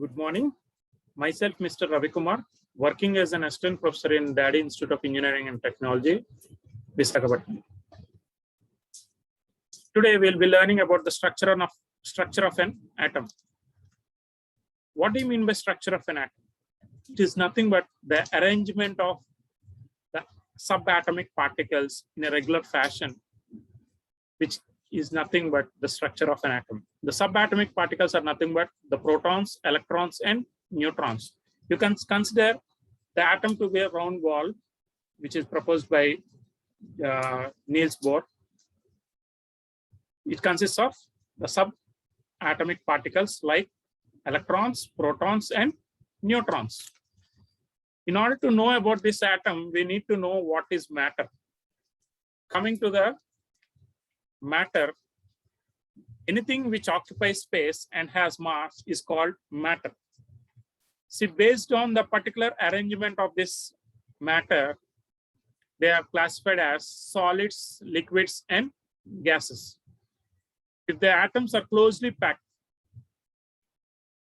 Good morning. Myself, Mr. Ravi Kumar, working as an assistant professor in Daddy Institute of Engineering and Technology, Visakhapatnam. Today, we'll be learning about the structure of an atom. What do you mean by structure of an atom? It is nothing but the arrangement of the subatomic particles in a regular fashion, which is nothing but the structure of an atom. The subatomic particles are nothing but the protons, electrons, and neutrons. You can consider the atom to be a round ball, which is proposed by Niels Bohr. It consists of the subatomic particles like electrons, protons, and neutrons. In order to know about this atom, we need to know what is matter. Coming to the matter, anything which occupies space and has mass is called matter. See, based on the particular arrangement of this matter, they are classified as solids, liquids, and gases. If the atoms are closely packed,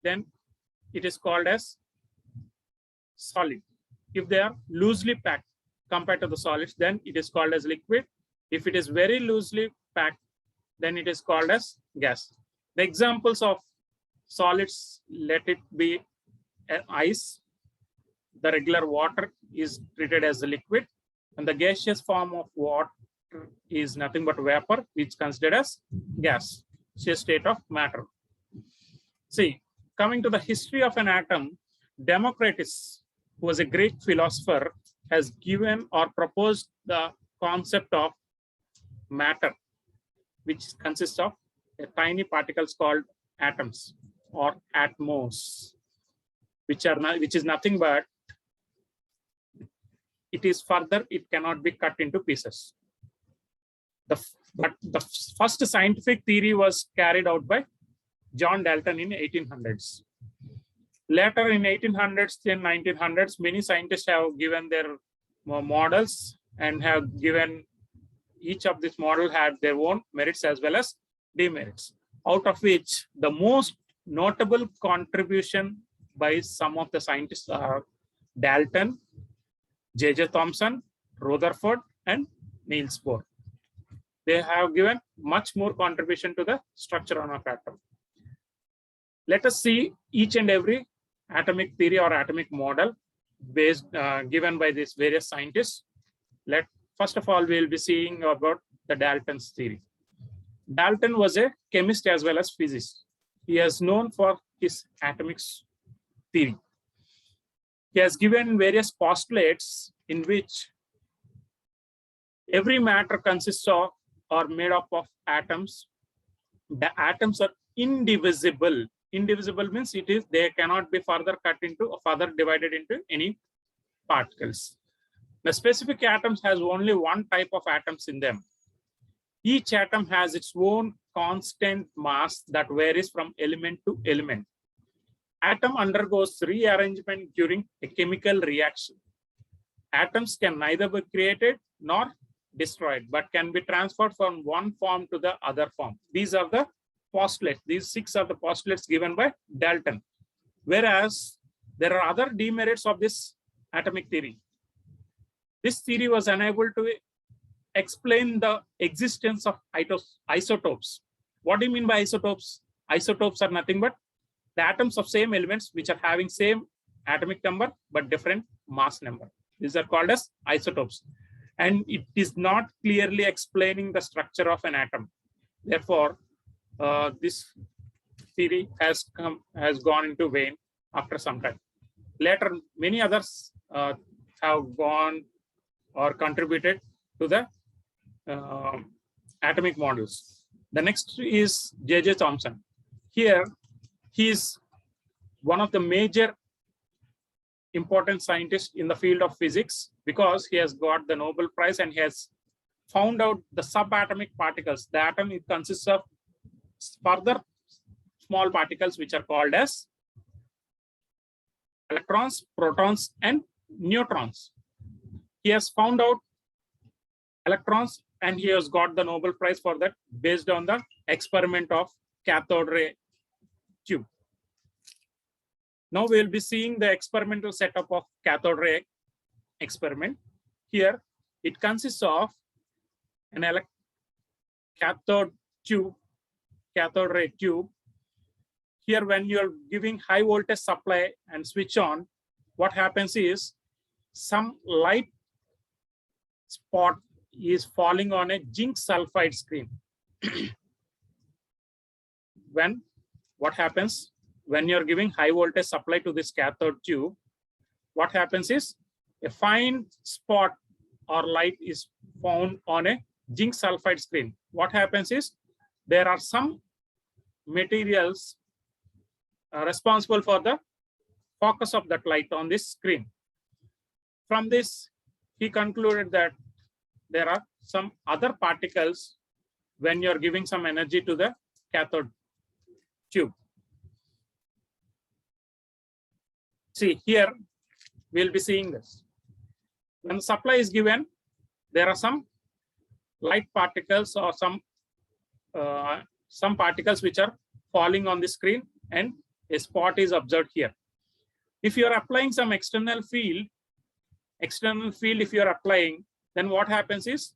then it is called as solid. If they are loosely packed compared to the solids, then it is called as liquid. If it is very loosely packed, then it is called as gas. The examples of solids, let it be ice. The regular water is treated as a liquid, and the gaseous form of water is nothing but vapor, which is considered as gas. It's a state of matter. See, coming to the history of an atom, Democritus, who was a Greek philosopher, has given or proposed the concept of matter, which consists of tiny particles called atoms or atmos, which is nothing but it cannot be cut into pieces. But the first scientific theory was carried out by John Dalton in 1800s. Later in 1800s and 1900s, many scientists have given their models and have given each of this model had their own merits as well as demerits, out of which the most notable contribution by some of the scientists are Dalton, J.J. Thomson, Rutherford, and Niels Bohr. They have given much more contribution to the structure of an atom. Let us see each and every atomic theory or atomic model based given by these various scientists. First of all, we'll be seeing about the Dalton's theory. Dalton was a chemist as well as physicist. He is known for his atomic theory. He has given various postulates in which every matter consists of or made up of atoms. The atoms are indivisible. Indivisible means they cannot be further cut into or further divided into any particles. The specific atoms has only one type of atoms in them. Each atom has its own constant mass that varies from element to element. Atom undergoes rearrangement during a chemical reaction. Atoms can neither be created nor destroyed, but can be transferred from one form to the other form. These are the postulates. These 6 are the postulates given by Dalton. Whereas there are other demerits of this atomic theory. This theory was unable to explain the existence of isotopes. What do you mean by isotopes? Isotopes are nothing but the atoms of same elements which are having same atomic number but different mass number. These are called as isotopes. And it is not clearly explaining the structure of an atom. Therefore, this theory has gone into vain after some time. Later, many others have gone or contributed to the atomic models. The next is J.J. Thomson. Here, he is one of the major important scientists in the field of physics because he has got the Nobel Prize and he has found out the subatomic particles. The atom consists of further small particles which are called as electrons, protons, and neutrons. He has found out electrons and he has got the Nobel Prize for that based on the experiment of cathode ray tube. Now we'll be seeing the experimental setup of cathode ray experiment. Here, it consists of an cathode ray tube. Here, when you're giving high voltage supply and switch on, what happens is some light spot is falling on a zinc sulfide screen. What happens when you're giving high voltage supply to this cathode tube, what happens is a fine spot or light is found on a zinc sulfide screen. What happens is there are some materials responsible for the focus of that light on this screen. From this, he concluded that there are some other particles when you're giving some energy to the cathode tube. See, here we'll be seeing this. When supply is given, there are some light particles or some particles which are falling on the screen, and a spot is observed here. If you are applying some external field if you are applying, then what happens is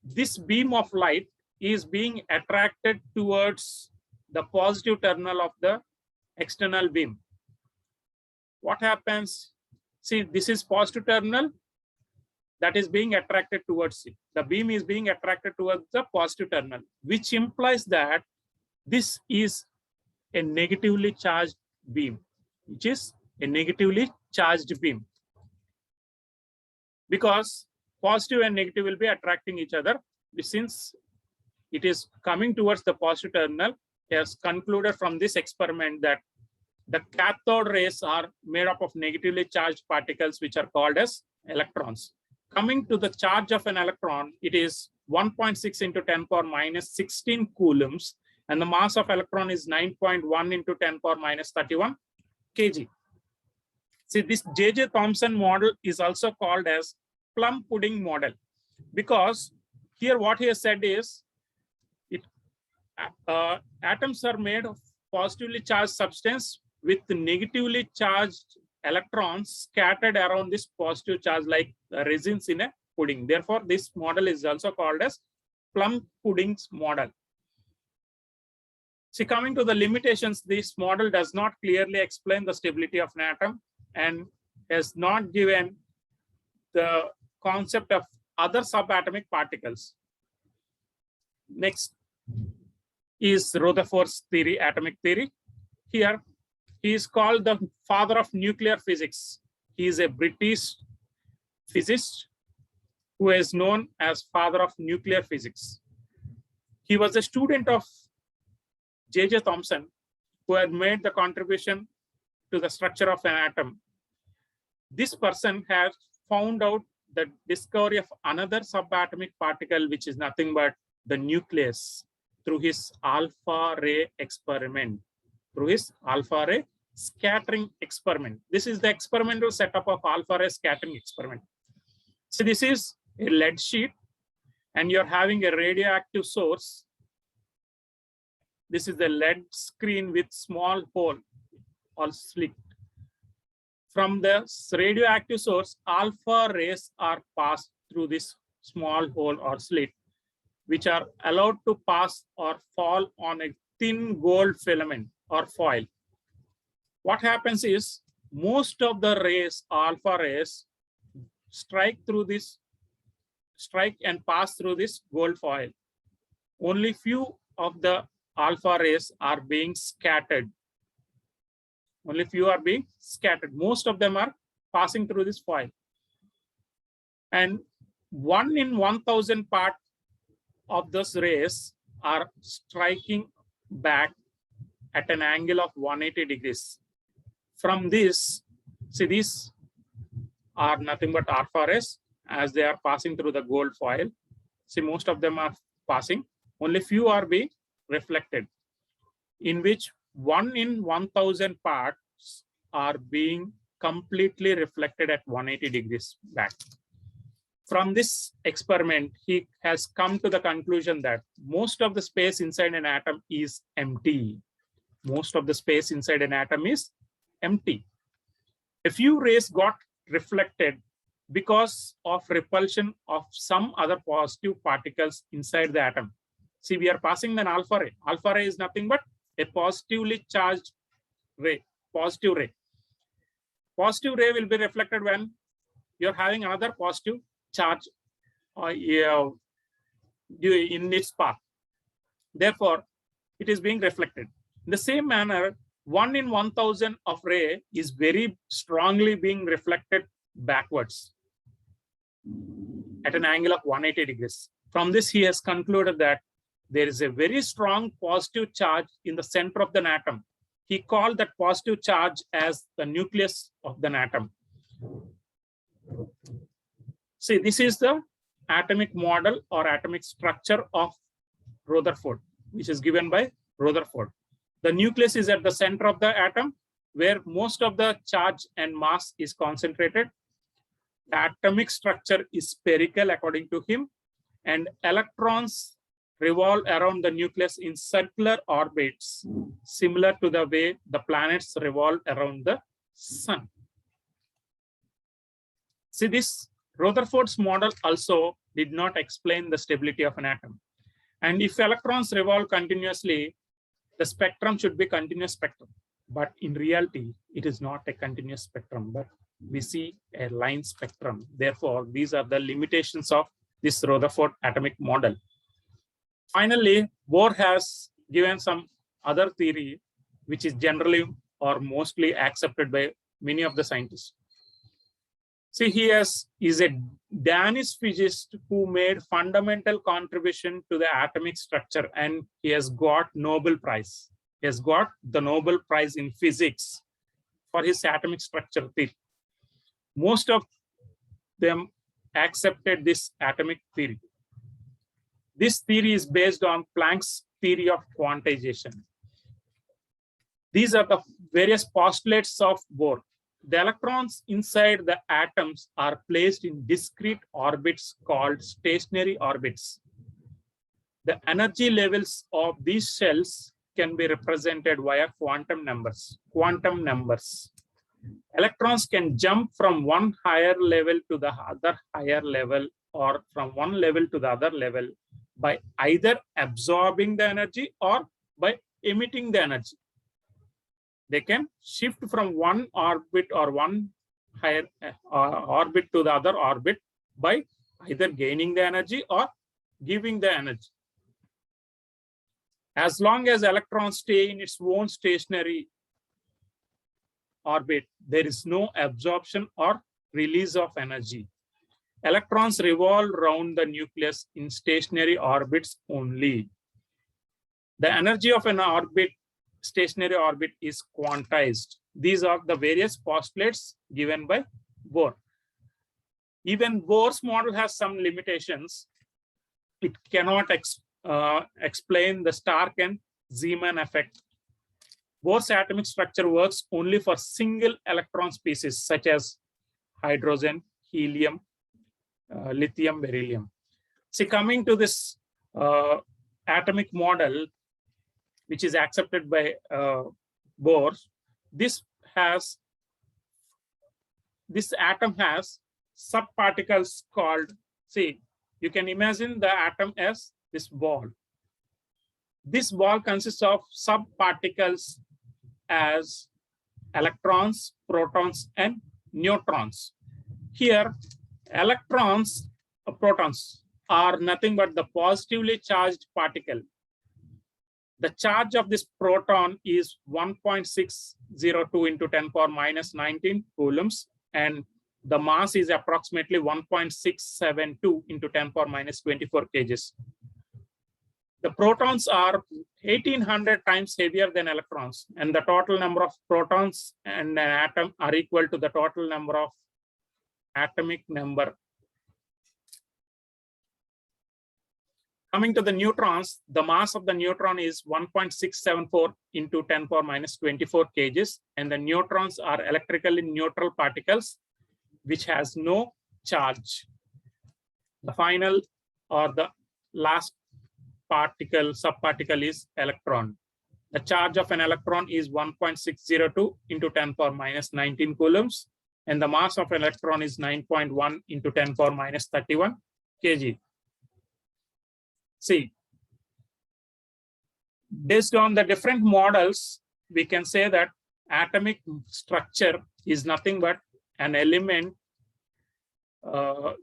this beam of light is being attracted towards the positive terminal of the external beam. What happens? See, this is positive terminal that is being attracted towards it. The beam is being attracted towards the positive terminal, which implies that this is a negatively charged beam, because positive and negative will be attracting each other. Since it is coming towards the positive terminal, he has concluded from this experiment that the cathode rays are made up of negatively charged particles, which are called as electrons. Coming to the charge of an electron, it is 1.6 into 10 power minus 16 coulombs, and the mass of electron is 9.1 into 10 power minus 31 kg. See, this J.J. Thomson model is also called as plum pudding model, because here what he has said is atoms are made of positively charged substance with negatively charged electrons scattered around this positive charge like resins in a pudding. Therefore, this model is also called as plum pudding's model. See, coming to the limitations, this model does not clearly explain the stability of an atom and has not given the concept of other subatomic particles. Next is Rutherford's theory, atomic theory. Here, he is called the father of nuclear physics. He is a British physicist who is known as father of nuclear physics. He was a student of J.J. Thomson, who had made the contribution to the structure of an atom. This person has found out the discovery of another subatomic particle, which is nothing but the nucleus, through his alpha ray experiment, through his alpha ray scattering experiment. This is the experimental setup of alpha ray scattering experiment. So this is a lead sheet, and you're having a radioactive source. This is the lead screen with small hole or slit. From the radioactive source, alpha rays are passed through this small hole or slit, which are allowed to pass or fall on a thin gold filament or foil. What happens is most of the rays, alpha rays, strike and pass through this gold foil. Only few of the alpha rays are being scattered. Only few are being scattered. Most of them are passing through this foil. And 1 in 1,000 part of those rays are striking back at an angle of 180 degrees. From this, see, these are nothing but alpha rays as they are passing through the gold foil. See, most of them are passing. Only few are being reflected, in which 1 in 1,000 parts are being completely reflected at 180 degrees back. From this experiment, he has come to the conclusion that most of the space inside an atom is empty. Most of the space inside an atom is empty. A few rays got reflected because of repulsion of some other positive particles inside the atom. See, we are passing an alpha ray. Alpha ray is nothing but a positively charged ray, positive ray. Positive ray will be reflected when you're having another positive charge in its path. Therefore, it is being reflected. In the same manner, 1 in 1000 of ray is very strongly being reflected backwards at an angle of 180 degrees. From this, he has concluded that there is a very strong positive charge in the center of the atom. He called that positive charge as the nucleus of the atom. See, this is the atomic model or atomic structure of Rutherford, which is given by Rutherford. The nucleus is at the center of the atom, where most of the charge and mass is concentrated. The atomic structure is spherical according to him, and electrons revolve around the nucleus in circular orbits, similar to the way the planets revolve around the sun. See, this Rutherford's model also did not explain the stability of an atom. And if electrons revolve continuously, the spectrum should be continuous spectrum. But in reality, it is not a continuous spectrum, but we see a line spectrum. Therefore, these are the limitations of this Rutherford atomic model. Finally, Bohr has given some other theory, which is generally or mostly accepted by many of the scientists. See, he is a Danish physicist who made fundamental contribution to the atomic structure, and he has got Nobel Prize. He has got the Nobel Prize in physics for his atomic structure theory. Most of them accepted this atomic theory. This theory is based on Planck's theory of quantization. These are the various postulates of Bohr. The electrons inside the atoms are placed in discrete orbits called stationary orbits. The energy levels of these shells can be represented via quantum numbers. Electrons can jump from one higher level to the other higher level, or from one level to the other level, by either absorbing the energy or by emitting the energy. They can shift from one orbit or one higher orbit to the other orbit by either gaining the energy or giving the energy. As long as electrons stay in its own stationary orbit, there is no absorption or release of energy. Electrons revolve around the nucleus in stationary orbits only. The energy of an stationary orbit is quantized. These are the various postulates given by Bohr. Even Bohr's model has some limitations. It cannot explain the Stark and Zeeman effect. Bohr's atomic structure works only for single electron species such as hydrogen, helium, lithium, beryllium. See, coming to this atomic model, which is accepted by Bohr, this atom has subparticles called, see, you can imagine the atom as this ball. This ball consists of subparticles as electrons, protons, and neutrons. Here, electrons, protons are nothing but the positively charged particle. The charge of this proton is 1.602 into 10 power minus 19 coulombs, and the mass is approximately 1.672 into 10 power minus 24 kgs. The protons are 1800 times heavier than electrons, and the total number of protons in an atom are equal to the total number of atomic number. Coming to the neutrons, the mass of the neutron is 1.674 into 10 power minus 24 kgs, and the neutrons are electrically neutral particles which has no charge. The final or the last particle, subparticle is electron. The charge of an electron is 1.602 into 10 power minus 19 coulombs, and the mass of an electron is 9.1 into 10 power minus 31 kg. See, based on the different models, we can say that atomic structure is nothing but an element. The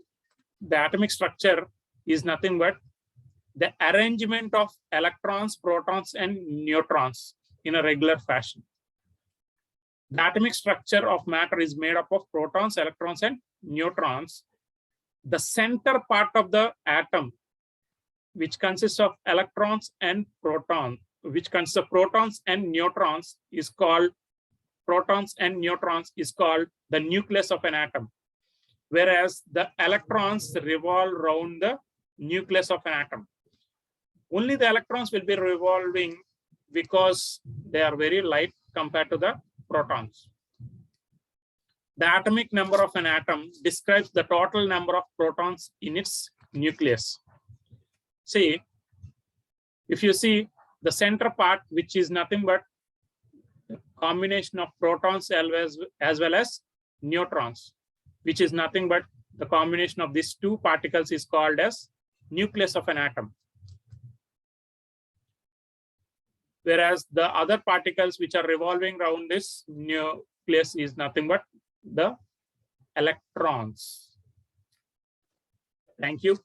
atomic structure is nothing but the arrangement of electrons, protons, and neutrons in a regular fashion. The atomic structure of matter is made up of protons, electrons, and neutrons. The center part of the atom, which consists of electrons and protons, which consists of protons and neutrons, is called the nucleus of an atom. Whereas the electrons revolve around the nucleus of an atom. Only the electrons will be revolving because they are very light compared to the protons. The atomic number of an atom describes the total number of protons in its nucleus. See, if you see the center part, which is nothing but the combination of protons as well as neutrons, which is nothing but the combination of these two particles, is called as nucleus of an atom. Whereas the other particles which are revolving around this nucleus is nothing but the electrons. Thank you.